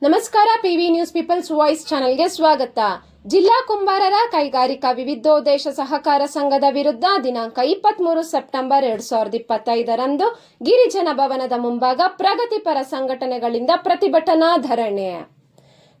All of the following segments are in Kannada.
ನಮಸ್ಕಾರ. ಪಿವಿ ನ್ಯೂಸ್ ಪೀಪಲ್ಸ್ ವಾಯ್ಸ್ ಚಾನೆಲ್ಗೆ ಸ್ವಾಗತ. ಜಿಲ್ಲಾ ಕುಂಬಾರರ ಕೈಗಾರಿಕಾ ವಿವಿಧೋದ್ದೇಶ ಸಹಕಾರ ಸಂಘದ ವಿರುದ್ಧ ದಿನಾಂಕ 23 ಸೆಪ್ಟೆಂಬರ್ 2025ರಂದು ಗಿರಿಜನ ಭವನದ ಮುಂಭಾಗ ಪ್ರಗತಿಪರ ಸಂಘಟನೆಗಳಿಂದ ಪ್ರತಿಭಟನಾ ಧರಣಿ.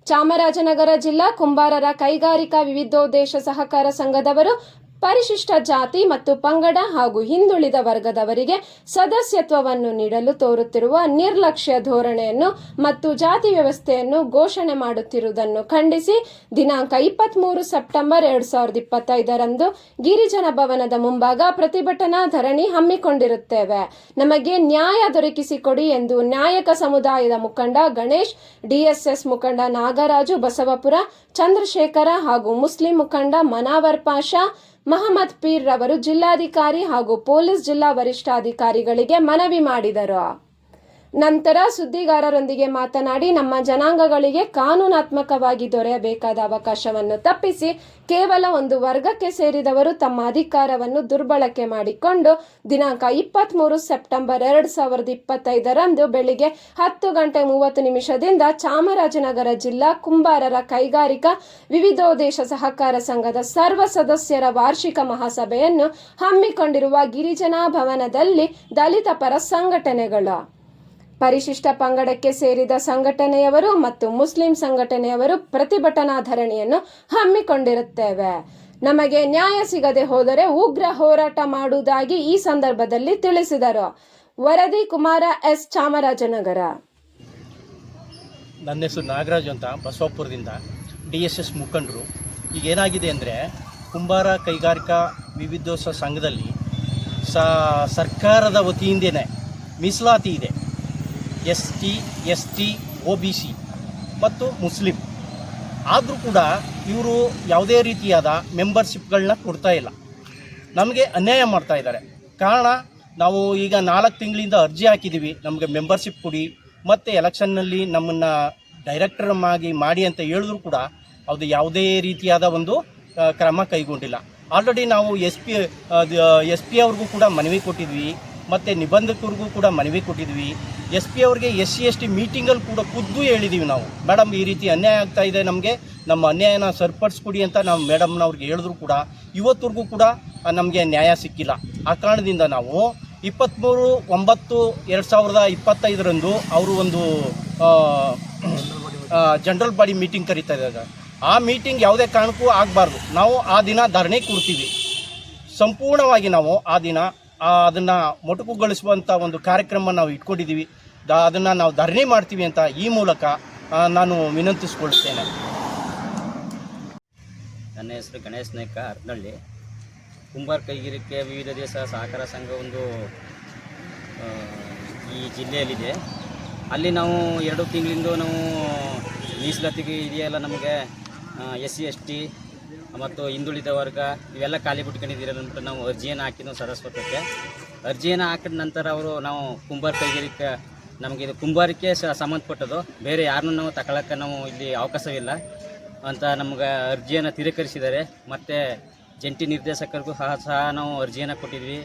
ಚಾಮರಾಜನಗರ ಜಿಲ್ಲಾ ಕುಂಬಾರರ ಕೈಗಾರಿಕಾ ವಿವಿಧೋದ್ದೇಶ ಸಹಕಾರ ಸಂಘದವರು ಪರಿಶಿಷ್ಟ ಜಾತಿ ಮತ್ತು ಪಂಗಡ ಹಾಗೂ ಹಿಂದುಳಿದ ವರ್ಗದವರಿಗೆ ಸದಸ್ಯತ್ವವನ್ನು ನೀಡಲು ತೋರುತ್ತಿರುವ ನಿರ್ಲಕ್ಷ್ಯ ಧೋರಣೆಯನ್ನು ಮತ್ತು ಜಾತಿ ವ್ಯವಸ್ಥೆಯನ್ನು ಘೋಷಣೆ ಮಾಡುತ್ತಿರುವುದನ್ನು ಖಂಡಿಸಿ ದಿನಾಂಕ 23 ಸೆಪ್ಟೆಂಬರ್ 2025ರಂದು ಗಿರಿಜನ ಭವನದ ಮುಂಭಾಗ ಪ್ರತಿಭಟನಾ ಧರಣಿ ಹಮ್ಮಿಕೊಂಡಿರುತ್ತೇವೆ. ನಮಗೆ ನ್ಯಾಯ ದೊರಕಿಸಿಕೊಡಿ ಎಂದು ನಾಯಕ ಸಮುದಾಯದ ಮುಖಂಡ ಗಣೇಶ್, ಡಿಎಸ್ಎಸ್ ಮುಖಂಡ ನಾಗರಾಜು ಬಸವಪುರ, ಚಂದ್ರಶೇಖರ ಹಾಗೂ ಮುಸ್ಲಿಂ ಮುಖಂಡ ಮನಾವರ್ ಪಾಷಾ, ಮಹಮ್ಮದ್ ಪೀರ್ ರವರು ಜಿಲ್ಲಾಧಿಕಾರಿ ಹಾಗೂ ಪೊಲೀಸ್ ಜಿಲ್ಲಾ ವರಿಷ್ಠಾಧಿಕಾರಿಗಳಿಗೆ ಮನವಿ ಮಾಡಿದರು. ನಂತರ ಸುದ್ದಿಗಾರರೊಂದಿಗೆ ಮಾತನಾಡಿ, ನಮ್ಮ ಜನಾಂಗಗಳಿಗೆ ಕಾನೂನಾತ್ಮಕವಾಗಿ ದೊರೆಯಬೇಕಾದ ಅವಕಾಶವನ್ನು ತಪ್ಪಿಸಿ ಕೇವಲ ಒಂದು ವರ್ಗಕ್ಕೆ ಸೇರಿದವರು ತಮ್ಮ ಅಧಿಕಾರವನ್ನು ದುರ್ಬಳಕೆ ಮಾಡಿಕೊಂಡು ದಿನಾಂಕ 23 ಸೆಪ್ಟೆಂಬರ್ 2025ರಂದು ಬೆಳಿಗ್ಗೆ 10:30 ಚಾಮರಾಜನಗರ ಜಿಲ್ಲಾ ಕುಂಬಾರರ ಕೈಗಾರಿಕಾ ವಿವಿಧೋದ್ದೇಶ ಸಹಕಾರ ಸಂಘದ ಸರ್ವ ಸದಸ್ಯರ ವಾರ್ಷಿಕ ಮಹಾಸಭೆಯನ್ನು ಹಮ್ಮಿಕೊಂಡಿರುವ ಗಿರಿಜನ ಭವನದಲ್ಲಿ ದಲಿತ ಪರ ಸಂಘಟನೆಗಳು, ಪರಿಶಿಷ್ಟ ಪಂಗಡಕ್ಕೆ ಸೇರಿದ ಸಂಘಟನೆಯವರು ಮತ್ತು ಮುಸ್ಲಿಂ ಸಂಘಟನೆಯವರು ಪ್ರತಿಭಟನಾ ಧರಣಿಯನ್ನು ಹಮ್ಮಿಕೊಂಡಿರುತ್ತೇವೆ. ನಮಗೆ ನ್ಯಾಯ ಸಿಗದೆ ಹೋದರೆ ಉಗ್ರ ಹೋರಾಟ ಮಾಡುವುದಾಗಿ ಈ ಸಂದರ್ಭದಲ್ಲಿ ತಿಳಿಸಿದರು. ವರದಿ ಕುಮಾರ ಎಸ್, ಚಾಮರಾಜನಗರ. ನನ್ನ ಹೆಸರು ನಾಗರಾಜು ಅಂತ, ಬಸವಪುರದಿಂದ, DSS ಮುಖಂಡರು. ಈಗ ಏನಾಗಿದೆ ಅಂದರೆ, ಕುಂಬಾರ ಕೈಗಾರಿಕಾ ವಿವಿಧೋದ್ದೇಶ ಸಂಘದಲ್ಲಿ ಸರ್ಕಾರದ ವತಿಯಿಂದನೇ ಮೀಸಲಾತಿ ಇದೆ. ST, ST, OBC ಮತ್ತು ಮುಸ್ಲಿಂ. ಆದರೂ ಕೂಡ ಇವರು ಯಾವುದೇ ರೀತಿಯಾದ ಮೆಂಬರ್ಶಿಪ್ಗಳನ್ನ ಕೊಡ್ತಾ ಇಲ್ಲ. ನಮಗೆ ಅನ್ಯಾಯ ಮಾಡ್ತಾ ಇದ್ದಾರೆ. ಕಾರಣ, ನಾವು ಈಗ 4 ತಿಂಗಳಿಂದ ಅರ್ಜಿ ಹಾಕಿದ್ದೀವಿ, ನಮಗೆ ಮೆಂಬರ್ಶಿಪ್ ಕೊಡಿ ಮತ್ತು ಎಲೆಕ್ಷನ್ನಲ್ಲಿ ನಮ್ಮನ್ನು ಡೈರೆಕ್ಟರ್ ಮಾಡಿ ಅಂತ ಹೇಳಿದ್ರು ಕೂಡ ಅದು ಯಾವುದೇ ರೀತಿಯಾದ ಒಂದು ಕ್ರಮ ಕೈಗೊಂಡಿಲ್ಲ. ಆಲ್ರೆಡಿ ನಾವು SP ಅವ್ರಿಗೂ ಕೂಡ ಮನವಿ ಕೊಟ್ಟಿದ್ವಿ ಮತ್ತು ನಿಬಂಧಕರಿಗೂ ಕೂಡ ಮನವಿ ಕೊಟ್ಟಿದ್ವಿ. SP ಅವ್ರಿಗೆ SC ST ಮೀಟಿಂಗಲ್ಲಿ ಕೂಡ ಖುದ್ದು ಹೇಳಿದ್ದೀವಿ ನಾವು, ಮೇಡಮ್ ಈ ರೀತಿ ಅನ್ಯಾಯ ಆಗ್ತಾ ಇದೆ, ನಮಗೆ ನಮ್ಮ ಅನ್ಯಾಯನ ಸರಿಪಡಿಸ್ಕೊಡಿ ಅಂತ ನಾವು ಮೇಡಮ್ನವ್ರಿಗೆ ಹೇಳಿದ್ರು ಕೂಡ ಇವತ್ತವರೆಗೂ ಕೂಡ ನಮಗೆ ನ್ಯಾಯ ಸಿಕ್ಕಿಲ್ಲ. ಆ ಕಾರಣದಿಂದ ನಾವು 23/9/2025ರಂದು ಅವರು ಒಂದು ಜನರಲ್ ಬಾಡಿ ಮೀಟಿಂಗ್ ಕರೀತಾ ಇದ್ದಾರೆ. ಆ ಮೀಟಿಂಗ್ ಯಾವುದೇ ಕಾರಣಕ್ಕೂ ಆಗಬಾರ್ದು. ನಾವು ಆ ದಿನ ಧರಣಿ ಕೊಡ್ತೀವಿ. ಸಂಪೂರ್ಣವಾಗಿ ನಾವು ಆ ದಿನ ಅದನ್ನು ಮೊಟಕುಗೊಳಿಸುವಂಥ ಒಂದು ಕಾರ್ಯಕ್ರಮ ನಾವು ಇಟ್ಕೊಂಡಿದ್ದೀವಿ. ಅದನ್ನು ನಾವು ಧರಣಿ ಮಾಡ್ತೀವಿ ಅಂತ ಈ ಮೂಲಕ ನಾನು ವಿನಂತಿಸಿಕೊಳ್ತೇನೆ. ನನ್ನ ಹೆಸರು ಗಣೇಶ್ ನಾಯ್ಕ, ಹರನಹಳ್ಳಿ. ಕುಂಬಾರ ಕೈಗಾರಿಕೆ ವಿವಿಧ ದೇಶ ಸಹಕಾರ ಸಂಘ ಒಂದು ಈ ಜಿಲ್ಲೆಯಲ್ಲಿದೆ. ಅಲ್ಲಿ ನಾವು 2 ತಿಂಗಳಿಂದ ನಾವು ಮೀಸಲಾತಿಗೆ ಇದೆಯಲ್ಲ, ನಮಗೆ SC ST ಮತ್ತು ಹಿಂದುಳಿದ ವರ್ಗ ಇವೆಲ್ಲ ಖಾಲಿ ಬಿಟ್ಕೊಂಡಿದ್ದೀರ ಅಂದ್ಬಿಟ್ಟು ನಾವು ಅರ್ಜಿಯನ್ನು ಹಾಕಿದ್ವು ಸದಸ್ಯತ್ವಕ್ಕೆ. ಅರ್ಜಿಯನ್ನು ಹಾಕಿದ ನಂತರ ನಾವು ಕುಂಬಾರ ಕೈಗಾರಿಕೆ, ನಮಗೆ ಇದು ಕುಂಬಾರಕ್ಕೆ ಸಂಬಂಧಪಟ್ಟದು, ಬೇರೆ ಯಾರನ್ನೂ ನಾವು ತಗೊಳ್ಳೋಕ್ಕೆ ನಾವು ಇಲ್ಲಿ ಅವಕಾಶವಿಲ್ಲ ಅಂತ ನಮ್ಗೆ ಅರ್ಜಿಯನ್ನು ತಿರಸ್ಕರಿಸಿದ್ದಾರೆ. ಮತ್ತು ಜಂಟಿ ನಿರ್ದೇಶಕರಿಗೂ ಸಹ ನಾವು ಅರ್ಜಿಯನ್ನು ಕೊಟ್ಟಿದ್ವಿ.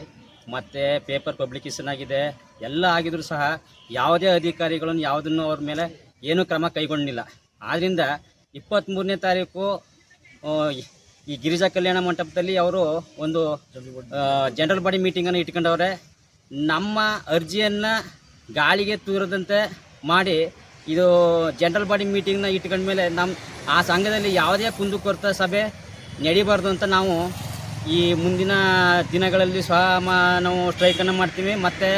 ಮತ್ತು ಪೇಪರ್ ಪಬ್ಲಿಕೇಷನ್ ಆಗಿದೆ, ಎಲ್ಲ ಆಗಿದ್ರೂ ಸಹ ಯಾವುದೇ ಅಧಿಕಾರಿಗಳನ್ನು ಯಾವುದನ್ನು ಅವ್ರ ಮೇಲೆ ಏನೂ ಕ್ರಮ ಕೈಗೊಂಡಿಲ್ಲ. ಆದ್ದರಿಂದ 23ನೇ ತಾರೀಕು ಈ ಗಿರಿಜಾ ಕಲ್ಯಾಣ ಮಂಟಪದಲ್ಲಿ ಅವರು ಒಂದು ಜನರಲ್ ಬಾಡಿ ಮೀಟಿಂಗನ್ನು ಇಟ್ಕೊಂಡವ್ರೆ. ನಮ್ಮ ಅರ್ಜಿಯನ್ನು ಗಾಳಿಗೆ ತೂರದಂತೆ ಮಾಡಿ ಇದು ಜನರಲ್ ಬಾಡಿ ಮೀಟಿಂಗ್ನ ಇಟ್ಕೊಂಡ್ಮೇಲೆ ಆ ಸಂಘದಲ್ಲಿ ಯಾವುದೇ ಕುಂದುಕೊರತೆ ಸಭೆ ನಡೀಬಾರ್ದು ಅಂತ ನಾವು ಈ ಮುಂದಿನ ದಿನಗಳಲ್ಲಿ ಸಹ ನಾವು ಸ್ಟ್ರೈಕನ್ನು ಮಾಡ್ತೀವಿ. ಮತ್ತು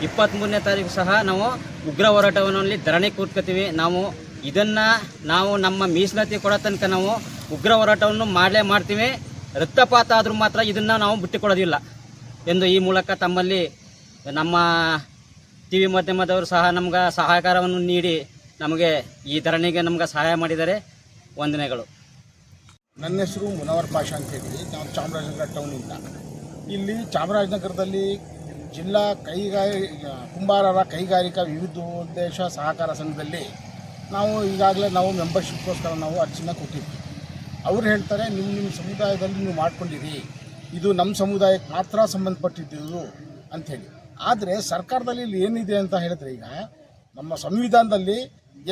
23ನೇ ತಾರೀಕು ಸಹ ನಾವು ಉಗ್ರ ಹೋರಾಟವನ್ನು ಧರಣಿ ಕೂತ್ಕೋತೀವಿ. ಇದನ್ನು ನಾವು ನಮ್ಮ ಮೀಸಲಾತಿ ಕೊಡೋ ತನಕ ನಾವು ಉಗ್ರ ಹೋರಾಟವನ್ನು ಮಾಡ್ತೀವಿ. ರಕ್ತಪಾತ ಆದರೂ ಮಾತ್ರ ಇದನ್ನು ನಾವು ಬಿಟ್ಟುಕೊಡೋದಿಲ್ಲ ಎಂದು ಈ ಮೂಲಕ ತಮ್ಮಲ್ಲಿ ನಮ್ಮ TV ಮಾಧ್ಯಮದವರು ಸಹ ನಮ್ಗೆ ಸಹಕಾರವನ್ನು ನೀಡಿ ನಮಗೆ ಈ ಧರಣಿಗೆ ನಮ್ಗೆ ಸಹಾಯ ಮಾಡಿದ್ದಾರೆ. ವಂದನೆಗಳು. ನನ್ನ ಹೆಸರು ಮನಾವರ್ ಪಾಷಾ ಅಂತೇಳಿ, ನಾವು ಚಾಮರಾಜನಗರ ಟೌನಿಂದ. ಇಲ್ಲಿ ಚಾಮರಾಜನಗರದಲ್ಲಿ ಜಿಲ್ಲಾ ಕುಂಬಾರರ ಕೈಗಾರಿಕಾ ವಿವಿಧೋದ್ದೇಶ ಸಹಕಾರ ಸಂಘದಲ್ಲಿ ಈಗಾಗಲೇ ನಾವು ಮೆಂಬರ್ಶಿಪ್ಗೋಸ್ಕರ ನಾವು ಅರ್ಜಿನ ಕೊಟ್ಟಿದ್ವಿ. ಅವ್ರು ಹೇಳ್ತಾರೆ, ನಿಮ್ಮ ಸಮುದಾಯದಲ್ಲಿ ನೀವು ಮಾಡ್ಕೊಂಡಿರಿ, ಇದು ನಮ್ಮ ಸಮುದಾಯಕ್ಕೆ ಮಾತ್ರ ಸಂಬಂಧಪಟ್ಟಿದ್ದು ಅಂಥೇಳಿ. ಆದರೆ ಸರ್ಕಾರದಲ್ಲಿ ಇಲ್ಲಿ ಏನಿದೆ ಅಂತ ಹೇಳಿದ್ರೆ, ಈಗ ನಮ್ಮ ಸಂವಿಧಾನದಲ್ಲಿ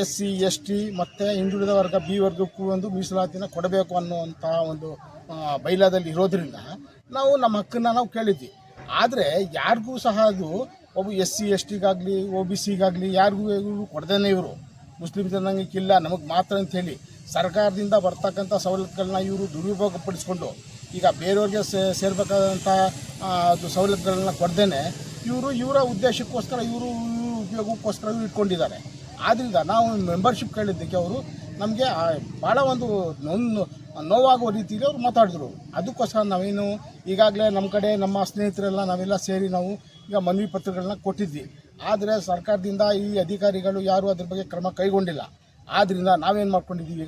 SC ST ಮತ್ತು ಹಿಂದುಳಿದ ವರ್ಗ B ವರ್ಗಕ್ಕೂ ಒಂದು ಮೀಸಲಾತಿನ ಕೊಡಬೇಕು ಅನ್ನುವಂಥ ಒಂದು ಬೈಲಾದಲ್ಲಿ ಇರೋದ್ರಿಂದ ನಾವು ನಮ್ಮ ಹಕ್ಕನ್ನು ನಾವು ಕೇಳಿದ್ವಿ. ಆದರೆ ಯಾರಿಗೂ ಸಹ ಅದು ಒಬ್ಬ SC STಗಾಗಲಿ OBCಗಾಗಲಿ ಯಾರಿಗೂ ಕೊಡ್ದೇನೆ ಇವರು ಮುಸ್ಲಿಂ ಜನಾಂಗಕ್ಕಿಲ್ಲ ನಮಗೆ ಮಾತ್ರ ಅಂಥೇಳಿ ಸರ್ಕಾರದಿಂದ ಬರ್ತಕ್ಕಂಥ ಸವಲತ್ತುಗಳನ್ನ ಇವರು ದುರುಪಯೋಗಪಡಿಸ್ಕೊಂಡು ಈಗ ಬೇರೆಯವ್ರಿಗೆ ಸೇರಬೇಕಾದಂಥ ಅದು ಸವಲತ್ತುಗಳನ್ನ ಕೊಡ್ದೇನೆ ಇವರ ಉದ್ದೇಶಕ್ಕೋಸ್ಕರ ಇವರು ಉಪಯೋಗಕ್ಕೋಸ್ಕರ ಇಟ್ಕೊಂಡಿದ್ದಾರೆ. ಆದ್ದರಿಂದ ನಾವು ಮೆಂಬರ್ಶಿಪ್ ಕೇಳಿದ್ದಕ್ಕೆ ಅವರು ನಮಗೆ ಭಾಳ ಒಂದು ನೋವಾಗುವ ರೀತಿಯಲ್ಲಿ ಅವರು ಮಾತಾಡಿದ್ರು. ಅದಕ್ಕೋಸ್ಕರ ನಾವೇನು ಈಗಾಗಲೇ ನಮ್ಮ ಕಡೆ ನಮ್ಮ ಸ್ನೇಹಿತರೆಲ್ಲ ನಾವೆಲ್ಲ ಸೇರಿ ನಾವು ಈಗ ಮನವಿ ಪತ್ರಗಳನ್ನ ಕೊಟ್ಟಿದ್ವಿ. ಆದರೆ ಸರ್ಕಾರದಿಂದ ಈ ಅಧಿಕಾರಿಗಳು ಯಾರೂ ಅದ್ರ ಬಗ್ಗೆ ಕ್ರಮ ಕೈಗೊಂಡಿಲ್ಲ. ಆದ್ದರಿಂದ ನಾವೇನು ಮಾಡ್ಕೊಂಡಿದ್ದೀವಿ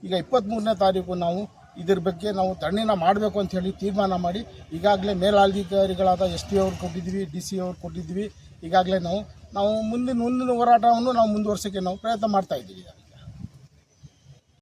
ಈಗ 23ನೇ ತಾರೀಕು ನಾವು ಇದ್ರ ಬಗ್ಗೆ ನಾವು ಧರಣಿನ ಮಾಡಬೇಕು ಅಂತ ಹೇಳಿ ತೀರ್ಮಾನ ಮಾಡಿ ಈಗಾಗಲೇ ಮೇಲಾಧಿಕಾರಿಗಳಾದ ST ಅವ್ರು ಕೊಟ್ಟಿದ್ವಿ, DC ಅವ್ರು ಕೊಟ್ಟಿದ್ವಿ. ಈಗಾಗಲೇ ನಾವು ಮುಂದಿನ ಹೋರಾಟವನ್ನು ನಾವು ಮುಂದುವರ್ಸೋಕ್ಕೆ ನಾವು ಪ್ರಯತ್ನ ಮಾಡ್ತಾಯಿದ್ದೀವಿ.